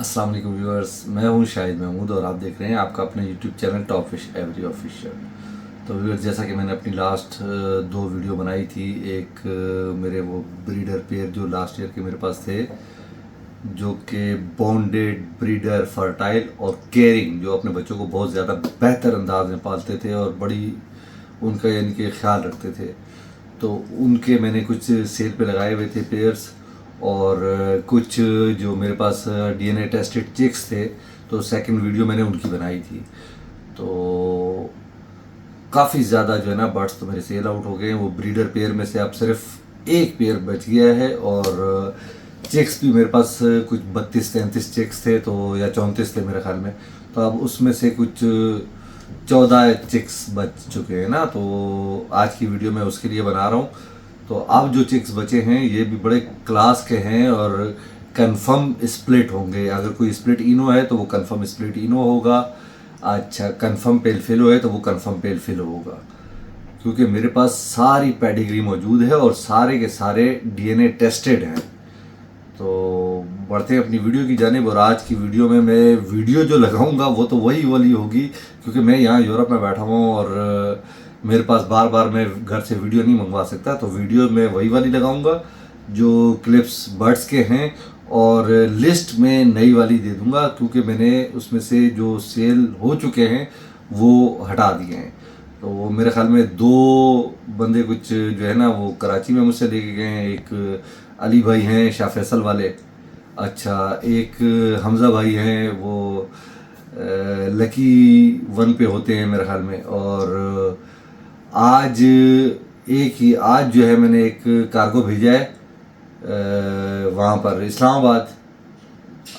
अस्सलाम वालेकुम व्यूअर्स, मैं हूं शाहिद महमूद और आप देख रहे हैं आपका अपना YouTube channel top fish every official. तो व्यूअर्स, जैसा कि मैंने अपनी लास्ट दो वीडियो बनाई थी, एक मेरे वो ब्रीडर पेयर जो लास्ट ईयर के मेरे पास थे, जो कि बॉन्डेड ब्रीडर फर्टाइल और केयरिंग, जो अपने बच्चों को बहुत ज़्यादा बेहतर अंदाज में पालते थे और बड़ी उनका यानी कि ख्याल रखते थे। तो उनके मैंने कुछ सेल पे लगाए हुए थे पेयर्स, और कुछ जो मेरे पास डीएनए टेस्टेड चिक्स थे, तो सेकंड वीडियो मैंने उनकी बनाई थी। तो काफ़ी ज़्यादा जो है ना बर्ड्स तो मेरे सेल आउट हो गए हैं। वो ब्रीडर पेयर में से अब सिर्फ एक पेयर बच गया है, और चिक्स भी मेरे पास कुछ 32-33 चिक्स थे, तो या 34 थे मेरे ख्याल में। तो अब उसमें से कुछ 14 चिक्स बच चुके हैं ना, तो आज की वीडियो मैं उसके लिए बना रहा हूँ। तो अब जो चिक्स बचे हैं ये भी बड़े क्लास के हैं और कंफर्म स्प्लिट होंगे। अगर कोई स्प्लिट इनो है तो वो कंफर्म स्प्लिट इनो होगा। अच्छा, कंफर्म पेल फिलो है तो वो कंफर्म पेल फिलो होगा, क्योंकि मेरे पास सारी पेडिग्री मौजूद है और सारे के सारे डीएनए टेस्टेड हैं। तो बढ़ते हैं अपनी वीडियो की जानिब। और आज की वीडियो में मैं वीडियो जो लगाऊंगा वो तो वही वाली होगी, क्योंकि मैं यहाँ यूरोप में बैठा हूँ और मेरे पास बार बार मैं घर से वीडियो नहीं मंगवा सकता। तो वीडियो मैं वही वाली लगाऊंगा जो क्लिप्स बर्ड्स के हैं, और लिस्ट में नई वाली दे दूंगा, क्योंकि मैंने उसमें से जो सेल हो चुके हैं वो हटा दिए हैं। तो वो मेरे ख्याल में दो बंदे कुछ जो है ना वो कराची में मुझसे लेके गए हैं। एक अली भाई हैं शाह फैसल वाले, अच्छा एक हमज़ा भाई हैं, वो लकी वन पे होते हैं मेरे ख्याल में। और आज एक ही आज जो है मैंने एक कार्गो भेजा है वहाँ पर इस्लामाबाद।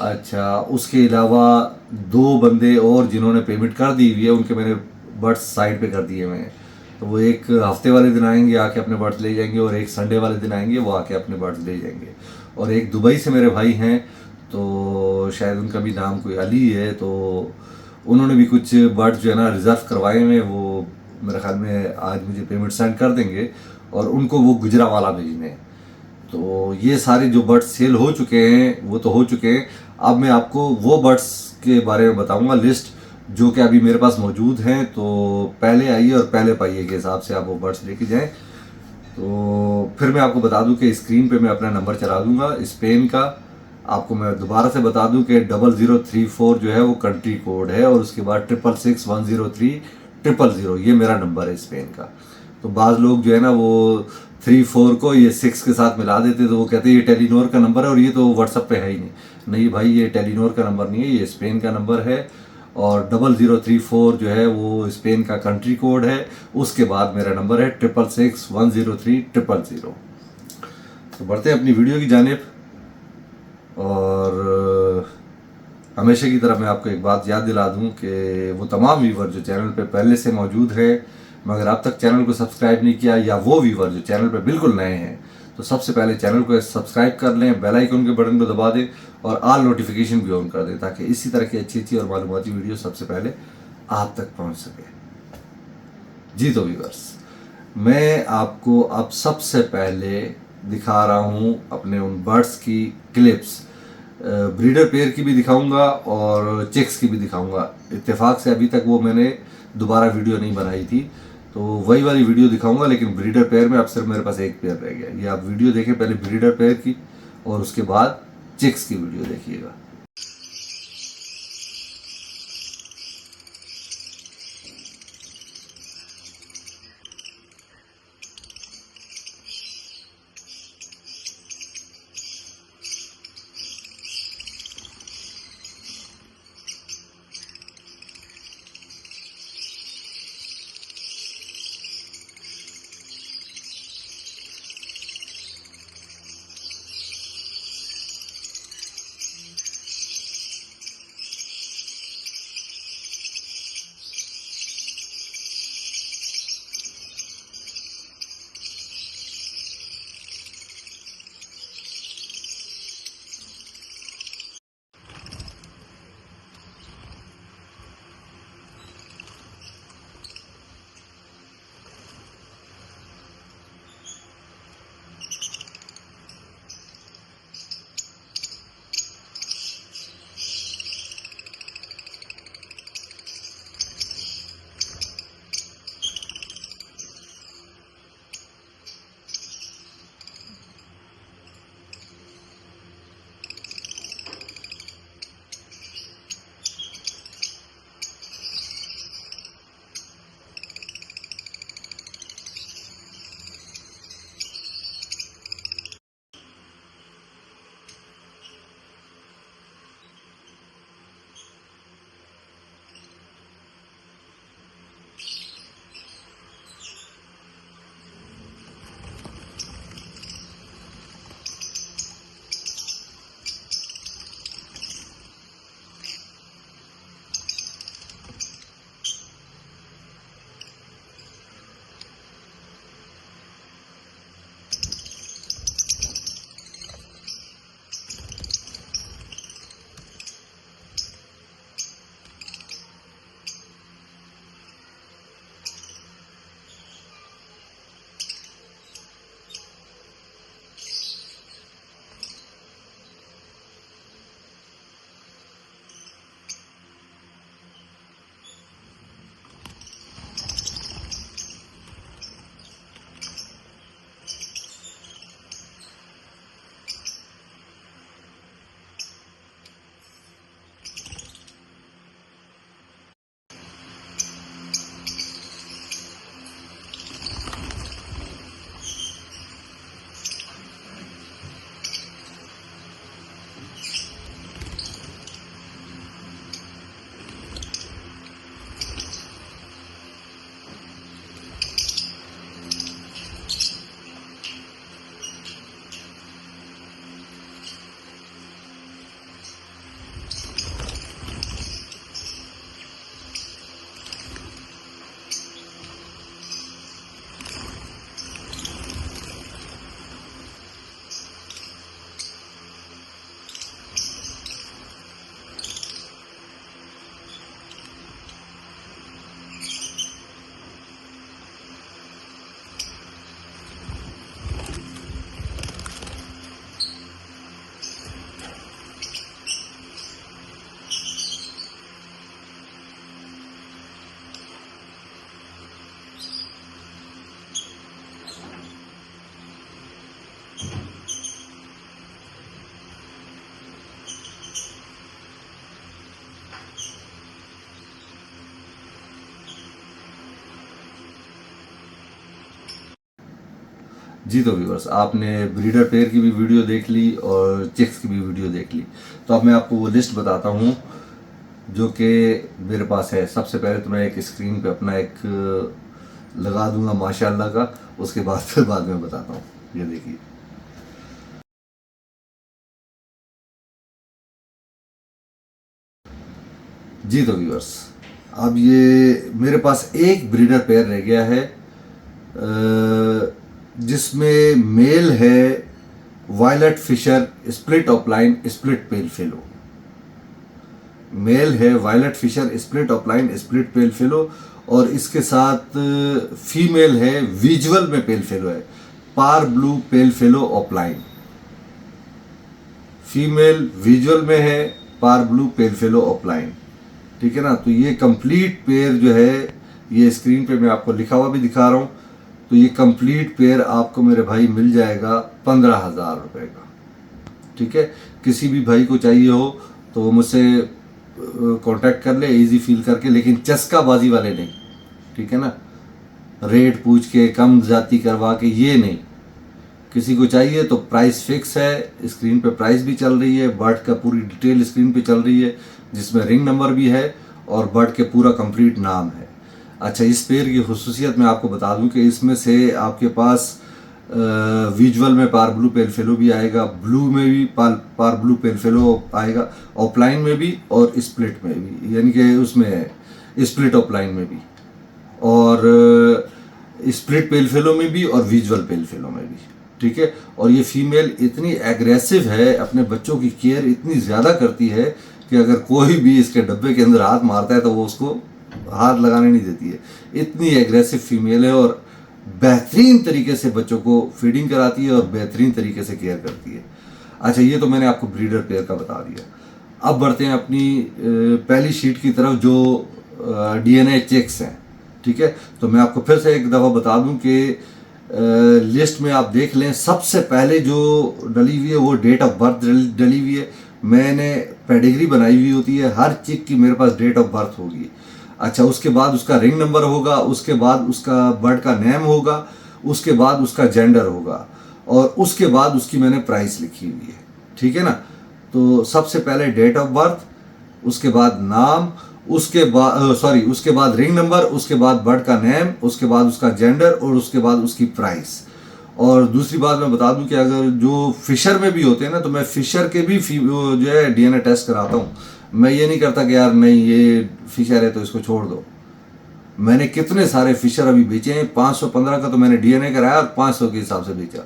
अच्छा, उसके अलावा दो बंदे और जिन्होंने पेमेंट कर दी हुई है, उनके मैंने बर्ड्स साइड पे कर दिए हुए हैं। तो वो एक हफ्ते वाले दिन आएंगे, आके अपने बर्ड्स ले जाएंगे, और एक संडे वाले दिन आएंगे, वो आके अपने बर्ड्स ले जाएंगे। और एक दुबई से मेरे भाई हैं, तो शायद उनका भी नाम कोई अली है, तो उन्होंने भी कुछ बर्ड्स जो है ना रिज़र्व करवाए हुए, वो मेरे ख्याल में आज मुझे पेमेंट सेंड कर देंगे, और उनको वो गुजरावाला भेजने हैं। तो ये सारे जो बर्ड्स सेल हो चुके हैं वो तो हो चुके हैं। अब मैं आपको वो बर्ड्स के बारे में बताऊंगा, लिस्ट जो कि अभी मेरे पास मौजूद हैं। तो पहले आइए और पहले पाइए के हिसाब से आप वो बर्ड्स लेके जाएं। तो फिर मैं आपको बता दूं कि स्क्रीन पे मैं अपना नंबर चला दूंगा स्पेन का। आपको मैं दोबारा से बता दूं कि 0034 जो है वो कंट्री कोड है, और उसके बाद 666-103-000 ये मेरा नंबर है स्पेन का। तो बाज़ लोग जो है ना वो 34 को ये 6 के साथ मिला देते, तो वो कहते हैं ये टेलीनॉर का नंबर है और ये तो व्हाट्सएप पे है ही नहीं। नहीं भाई, ये टेलीनॉर का नंबर नहीं है, ये स्पेन का नंबर है। और 0034 जो है वो स्पेन का कंट्री कोड है। उसके बाद मेरा नंबर है 666-103-000। तो बढ़ते हैं अपनी वीडियो की जानिब। और हमेशा की तरह मैं आपको एक बात याद दिला दूं कि वो तमाम व्यूवर जो चैनल पे पहले से मौजूद है, मगर अब तक चैनल को सब्सक्राइब नहीं किया, या वो व्यूवर जो चैनल पे बिल्कुल नए हैं, तो सबसे पहले चैनल को सब्सक्राइब कर लें, बेल आइकन के बटन को दबा दें और ऑल नोटिफिकेशन भी ऑन कर दें, ताकि इसी तरह की अच्छी और मालूमाती वीडियो सबसे पहले आप तक पहुँच सके। जी तो व्यूवर्स, मैं आपको अब सबसे पहले दिखा रहा हूँ अपने उन बर्ड्स की क्लिप्स। ब्रीडर पेयर की भी दिखाऊंगा और चिक्स की भी दिखाऊंगा। इत्तेफाक से अभी तक वो मैंने दोबारा वीडियो नहीं बनाई थी, तो वही वाली वीडियो दिखाऊंगा, लेकिन ब्रीडर पेयर में अब सिर्फ मेरे पास एक पेयर रह गया। ये आप वीडियो देखें पहले ब्रीडर पेयर की, और उसके बाद चिक्स की वीडियो देखिएगा। जी तो व्यूअर्स, आपने ब्रीडर पेयर की भी वीडियो देख ली और चिक्स की भी वीडियो देख ली। तो अब मैं आपको वो लिस्ट बताता हूँ जो कि मेरे पास है। सबसे पहले तो मैं एक स्क्रीन पे अपना एक लगा दूंगा माशाल्लाह का, उसके बाद फिर बाद में बताता हूँ। ये देखिए, जी तो व्यूअर्स, अब ये मेरे पास एक ब्रीडर पेयर रह गया है जिसमें मेल है violet Fischer split opaline split pale fallow. Male है violet Fischer split opaline split pale fallow, और इसके साथ फीमेल है विजुअल में पेल फेलो है, पार blue pale fallow opaline. Female visual में है, पार ब्लू पेल फेलो ऑफलाइन। ठीक है ना। तो ये कंप्लीट पेयर जो है, ये स्क्रीन पे मैं आपको लिखा हुआ भी दिखा रहा हूँ। तो ये कंप्लीट पेयर आपको मेरे भाई मिल जाएगा 15,000 रुपये का। ठीक है। किसी भी भाई को चाहिए हो तो वो मुझसे कांटेक्ट कर ले इजी फील करके, लेकिन चस्काबाजी वाले नहीं। ठीक है ना। रेट पूछ के कम जाती करवा के ये नहीं। किसी को चाहिए तो प्राइस फिक्स है, स्क्रीन पे प्राइस भी चल रही है, बर्ड का पूरी डिटेल स्क्रीन पे चल रही है जिसमें रिंग नंबर भी है और बर्ड के पूरा कंप्लीट नाम है। अच्छा, इस पेयर की खुसूसियत मैं आपको बता दूं कि इसमें से आपके पास विजुअल में पार ब्लू पेल फेलो भी आएगा, ब्लू में भी पार ब्लू पेल फेलो आएगा, ऑफलाइन में भी और स्प्लिट में भी, यानी कि उसमें है स्प्लिट ऑफलाइन में भी, और स्प्लिट पेल फेलो में भी और विजुअल पेल फेलो में भी। ठीक है। और ये फीमेल इतनी एग्रेसिव है, अपने बच्चों की केयर इतनी ज़्यादा करती है कि अगर कोई भी इसके डब्बे के अंदर हाथ मारता है तो वो उसको हाथ लगाने नहीं देती है। इतनी एग्रेसिव फीमेल है और बेहतरीन तरीके से बच्चों को फीडिंग कराती है और बेहतरीन तरीके से केयर करती है। अच्छा, ये तो मैंने आपको ब्रीडर पेयर का बता दिया। अब बढ़ते हैं अपनी पहली शीट की तरफ जो डीएनए चेक्स हैं। ठीक है। तो मैं आपको फिर से एक दफ़ा बता दूं कि लिस्ट में आप देख लें, सबसे पहले जो डली हुई है वो डेट ऑफ बर्थ डली हुई है। मैंने पेडिग्री बनाई हुई होती है, हर चिक की मेरे पास डेट ऑफ बर्थ होगी। अच्छा, उसके बाद उसका रिंग नंबर होगा, उसके बाद उसका बर्ड का नेम होगा, उसके बाद उसका जेंडर होगा, और उसके बाद उसकी मैंने प्राइस लिखी हुई है। ठीक है ना। तो सबसे पहले डेट ऑफ बर्थ, उसके बाद नाम, उसके बाद उसके बाद रिंग नंबर, उसके बाद बर्ड का नेम, उसके बाद उसका जेंडर और उसके बाद उसकी प्राइस। और दूसरी बात मैं बता दूं कि अगर जो फिशर में भी होते हैं ना, तो मैं फिशर के भी जो है डीएनए टेस्ट कराता हूँ। मैं ये नहीं करता कि यार नहीं ये फिशर है तो इसको छोड़ दो। मैंने कितने सारे फिशर अभी बेचे हैं, 515 का तो मैंने डीएनए कराया और 500 के हिसाब से बेचा।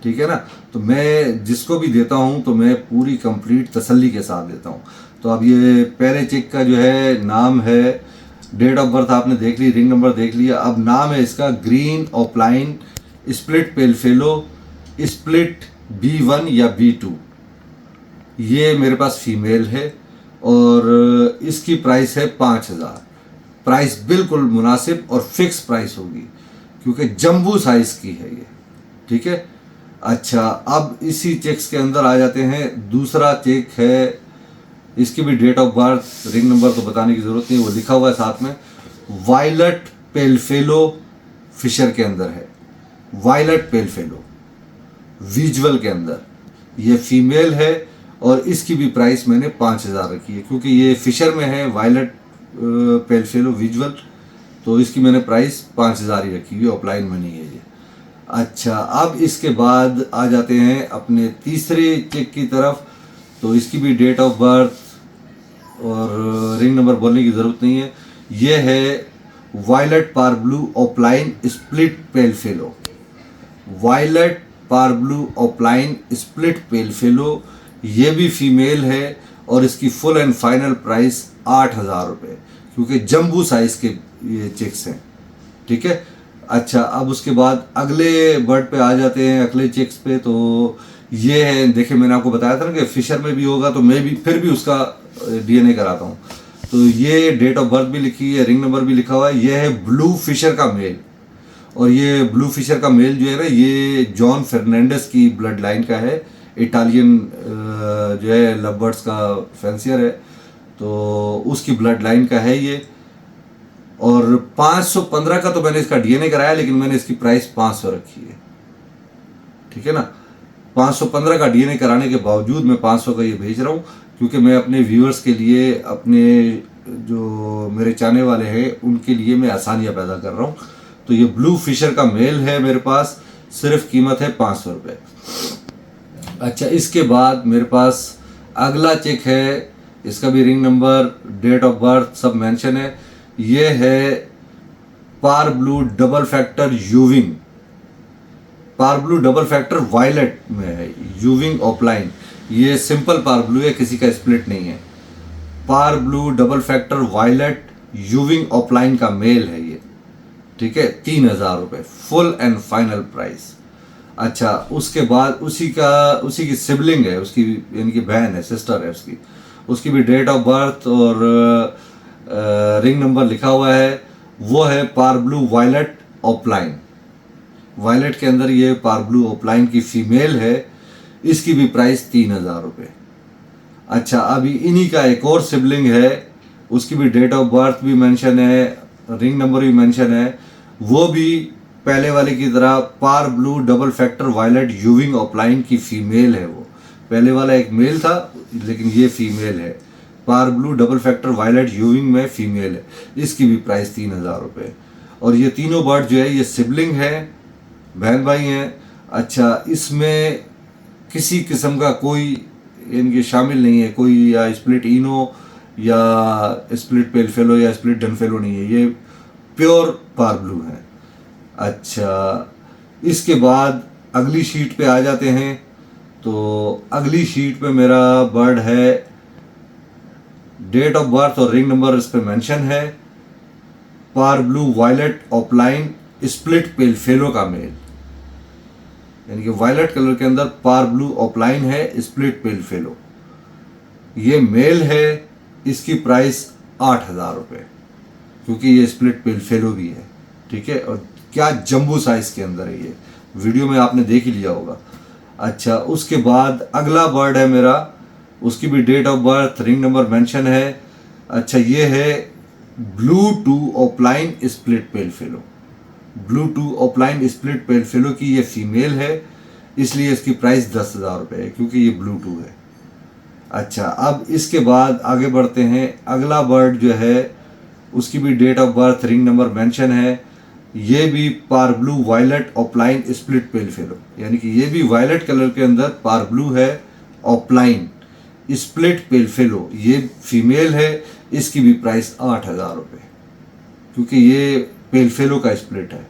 ठीक है ना। तो मैं जिसको भी देता हूँ तो मैं पूरी कंप्लीट तसल्ली के साथ देता हूँ। तो अब ये पहले चिक का जो है नाम है, डेट ऑफ बर्थ आपने देख ली, रिंग नंबर देख लिया। अब नाम है इसका green offline split pale fellow split B1 या B2। ये मेरे पास फीमेल है और इसकी प्राइस है 5,000। प्राइस बिल्कुल मुनासिब और फिक्स प्राइस होगी क्योंकि जंबू साइज की है ये। ठीक है। अच्छा, अब इसी चेक्स के अंदर आ जाते हैं। दूसरा चेक है, इसकी भी date of birth ring number तो बताने की ज़रूरत नहीं, वो लिखा हुआ है साथ में। वायलेट पेलफेलो फिशर के अंदर है, वायलेट पेलफेलो विजुअल के अंदर। ये फीमेल है और इसकी भी प्राइस मैंने 5,000 रखी है क्योंकि ये फिशर में है, वायलेट पेलफेलो विजुअल, तो इसकी मैंने प्राइस 5,000 ही रखी हुई, ऑफलाइन में नहीं है ये। अच्छा, अब इसके बाद आ जाते हैं अपने तीसरे चेक की तरफ। तो इसकी भी डेट ऑफ बर्थ और रिंग नंबर बोलने की ज़रूरत नहीं है। ये है violet par blue opaline split pale fallow, violet par blue opaline split pale fallow. ये भी फीमेल है और इसकी फुल एंड फाइनल प्राइस 8,000 रुपये क्योंकि जंबू साइज़ के ये चेक्स हैं। ठीक है। अच्छा, अब उसके बाद अगले बर्ड पे आ जाते हैं, अगले चेक्स पे। तो ये है, देखिए मैंने आपको बताया था ना कि फिशर में भी होगा तो मैं भी फिर भी उसका डीएनए कराता हूँ। तो ये डेट ऑफ बर्थ भी लिखी है, रिंग नंबर भी लिखा हुआ है। ये है ब्लू फिशर का मेल, और ये ब्लू फिशर का मेल जो है ना, ये जॉन फर्नांडिस की ब्लड लाइन का है, इटालियन जो है लव बर्ड्स का फैंसियर है, तो उसकी ब्लड लाइन का है ये। और 515 का तो मैंने इसका डीएनए कराया, लेकिन मैंने इसकी प्राइस 500 रखी है। ठीक है ना। 515 का डीएनए कराने के बावजूद मैं 500 का ये भेज रहा हूँ, क्योंकि मैं अपने व्यूअर्स के लिए, अपने जो मेरे चाहने वाले हैं उनके लिए मैं आसानियाँ पैदा कर रहा हूँ। तो ये ब्लू फिशर का मेल है मेरे पास, सिर्फ कीमत है 500 रुपये। अच्छा, इसके बाद मेरे पास अगला चेक है, इसका भी ring number, date of birth सब मेंशन है। ये है पार ब्लू डबल फैक्टर यूविंग, parblue double factor violet में है, यूविंग ऑफलाइन। ये सिंपल पार ब्लू है, किसी का स्प्लिट नहीं है। पार ब्लू डबल फैक्टर वायलेट यूविंग ऑफलाइन का मेल है ये, ठीक है। 3000 रुपये फुल एंड फाइनल प्राइस। अच्छा, उसके बाद उसी की सिबलिंग है, उसकी यानी कि बहन है, सिस्टर है उसकी भी डेट ऑफ बर्थ और रिंग नंबर लिखा हुआ है। वो है पार ब्लू वायलेट ऑफलाइन। वायलेट के अंदर ये पार ब्लू ऑफलाइन की फीमेल है, इसकी भी प्राइस 3000 रुपये। अच्छा, अभी इन्हीं का एक और सिबलिंग है, उसकी भी डेट ऑफ बर्थ भी मेंशन है, रिंग नंबर भी मेंशन है। वो भी पहले वाले की तरह पार ब्लू डबल फैक्टर वायलेट यूविंग ऑफलाइन की फीमेल है। वो पहले वाला एक मेल था, लेकिन ये फीमेल है। पार ब्लू डबल फैक्टर वायलेट यूविंग में फीमेल है, इसकी भी प्राइस 3000 रुपये। और ये तीनों बर्ड जो है ये सिबलिंग है, बहन भाई हैं। अच्छा, इसमें किसी किस्म का कोई इनके शामिल नहीं है, कोई या स्प्लिट इनो या स्प्लिट पेल फेलो या स्प्लिट डन फेलो नहीं है, ये प्योर पार ब्लू है। अच्छा, इसके बाद अगली शीट पे आ जाते हैं। तो अगली शीट पे मेरा बर्ड है, डेट ऑफ बर्थ और रिंग नंबर इस पे मेंशन है। पार blue violet opaline split pale fallow का मेल, यानी कि वायलेट कलर के अंदर पार ब्लू ऑफलाइन है, स्प्लिट पेल फेलो, ये मेल है। इसकी प्राइस 8000 रुपये, क्योंकि ये स्प्लिट पेल फेलो भी है, ठीक है। और क्या जंबू साइज के अंदर है, ये वीडियो में आपने देख ही लिया होगा। अच्छा, उसके बाद अगला बर्ड है मेरा, उसकी भी date of birth ring number mention है। अच्छा, ये है blue to opaline split pale fallow, blue to opaline split pale fallow की ये फीमेल है, इसलिए इसकी प्राइस 10,000 रुपये है, क्योंकि ये ब्लू टू है। अच्छा, अब इसके बाद आगे बढ़ते हैं। अगला बर्ड जो है उसकी भी date of birth ring number mention है। ये भी par blue violet opaline split pale fallow, यानी कि ये भी वायलेट कलर के अंदर पार ब्लू है, ऑफलाइन स्प्लिट पेल फेलो, ये फीमेल है, इसकी भी प्राइस 8000 रुपये, क्योंकि ये पेल फेलो का स्प्लिट है।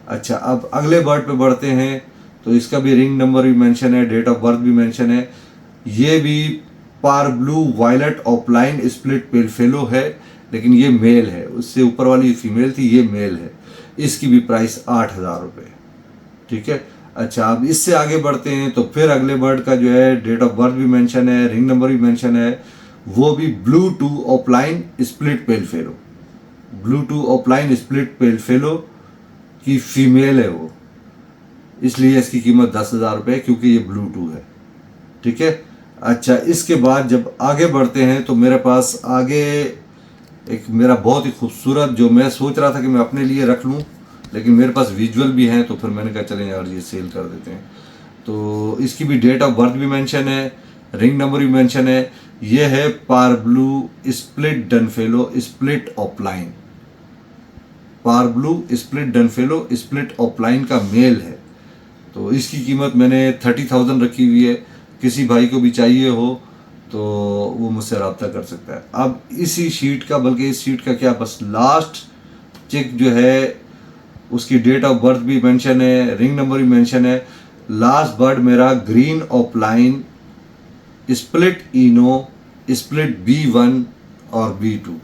अच्छा, अब अगले बर्ड पे बढ़ते हैं। तो इसका भी रिंग नंबर भी मेंशन है, डेट ऑफ बर्थ भी मेंशन है। ये भी par blue violet opaline split pale fallow है, लेकिन ये मेल है, उससे ऊपर वाली फीमेल थी, ये मेल है, इसकी भी प्राइस 8000 रुपये, ठीक है। अच्छा, अब इससे आगे बढ़ते हैं। तो फिर अगले बर्ड का जो है डेट ऑफ बर्थ भी मेंशन है, रिंग नंबर भी मेंशन है। वो भी blue to opaline split pale fallow, blue to opaline split pale fallow की फीमेल है वो, इसलिए इसकी कीमत 10,000 रुपये, क्योंकि ये ब्लू टू है, ठीक है। अच्छा, इसके बाद जब आगे बढ़ते हैं तो मेरे पास आगे एक मेरा बहुत ही खूबसूरत, जो मैं सोच रहा था कि मैं अपने लिए रख लूँ, लेकिन मेरे पास विजुअल भी हैं, तो फिर मैंने कहा चलें यार ये सेल कर देते हैं। तो इसकी भी डेट ऑफ बर्थ भी मेंशन है, रिंग नंबर भी मेंशन है। ये है पार blue split dun fallow split opaline, par blue split dun fallow split opaline का मेल है। तो इसकी कीमत मैंने 30,000 रखी हुई है। किसी भाई को भी चाहिए हो तो वो मुझसे रब्ता कर सकता है। अब इसी शीट का, बल्कि इस शीट का क्या, बस लास्ट चेक जो है उसकी डेट ऑफ बर्थ भी मेंशन है, रिंग नंबर भी मेंशन है। लास्ट बर्ड मेरा ग्रीन ऑफलाइन स्प्लिट इनो स्प्लिट B1 और B2,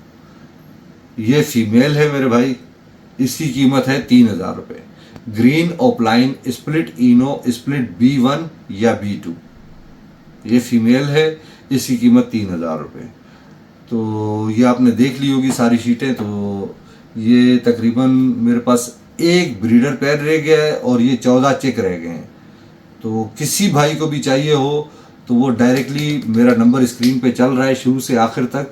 ये फीमेल है मेरे भाई, इसकी कीमत है 3000 रुपये। ग्रीन ऑफलाइन स्प्लिट इनो स्प्लिट B1 या B2, ये फीमेल है, इसकी कीमत 3000 रुपये। तो ये आपने देख ली होगी सारी शीटें। तो ये तकरीबन मेरे पास एक ब्रीडर पेयर रह गया है और ये 14 चेक रह गए हैं। तो किसी भाई को भी चाहिए हो तो वो डायरेक्टली, मेरा नंबर स्क्रीन पे चल रहा है शुरू से आखिर तक,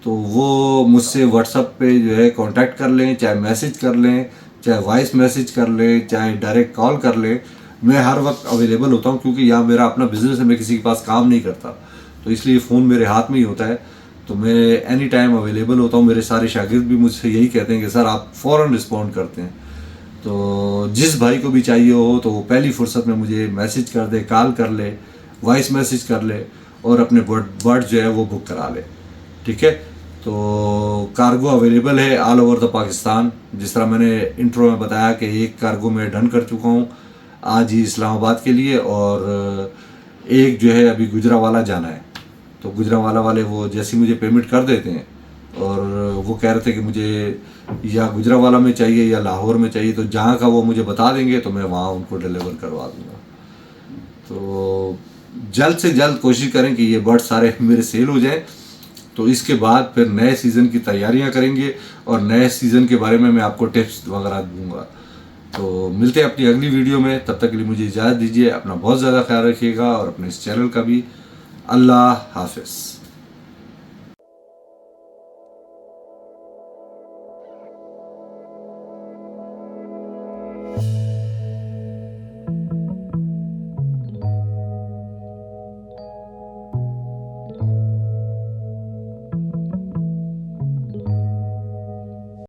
तो वो मुझसे व्हाट्सएप पे जो है कांटेक्ट कर लें, चाहे मैसेज कर लें, चाहे वॉइस मैसेज कर लें, चाहे डायरेक्ट कॉल कर लें। मैं हर वक्त अवेलेबल होता हूँ, क्योंकि यहाँ मेरा अपना बिजनेस है, मैं किसी के पास काम नहीं करता, तो इसलिए फ़ोन मेरे हाथ में ही होता है। तो मैं एनी टाइम अवेलेबल होता हूँ। मेरे सारे शागिर्द भी मुझसे यही कहते हैं कि सर आप फ़ौरन रिस्पॉन्ड करते हैं। तो जिस भाई को भी चाहिए हो तो वो पहली फुर्सत में मुझे मैसेज कर दे, कॉल कर ले, वॉइस मैसेज कर ले और अपने बर्ड जो है वो बुक करा ले। ठीक है, तो कार्गो अवेलेबल है ऑल ओवर द पाकिस्तान। जिस तरह मैंने इंट्रो में बताया कि एक कार्गो मैं डन कर चुका हूँ आज ही इस्लामाबाद के लिए, और एक जो है अभी गुजरावाला जाना है। तो गुजरावाला वाले वो जैसे मुझे पेमेंट कर देते हैं, और वो कह रहे थे कि मुझे या गुजरावाला में चाहिए या लाहौर में चाहिए, तो जहाँ का वो मुझे बता देंगे तो मैं वहाँ उनको डिलीवर करवा दूँगा। तो जल्द से जल्द कोशिश करें कि ये बर्ड सारे मेरे सेल हो जाएं, तो इसके बाद फिर नए सीज़न की तैयारियां करेंगे और नए सीज़न के बारे में मैं आपको टिप्स वगैरह दूंगा। तो मिलते हैं अपनी अगली वीडियो में, तब तक के लिए मुझे इजाज़त दीजिए। अपना बहुत ज़्यादा ख्याल रखिएगा और अपने इस चैनल का भी। अल्लाह हाफिज़।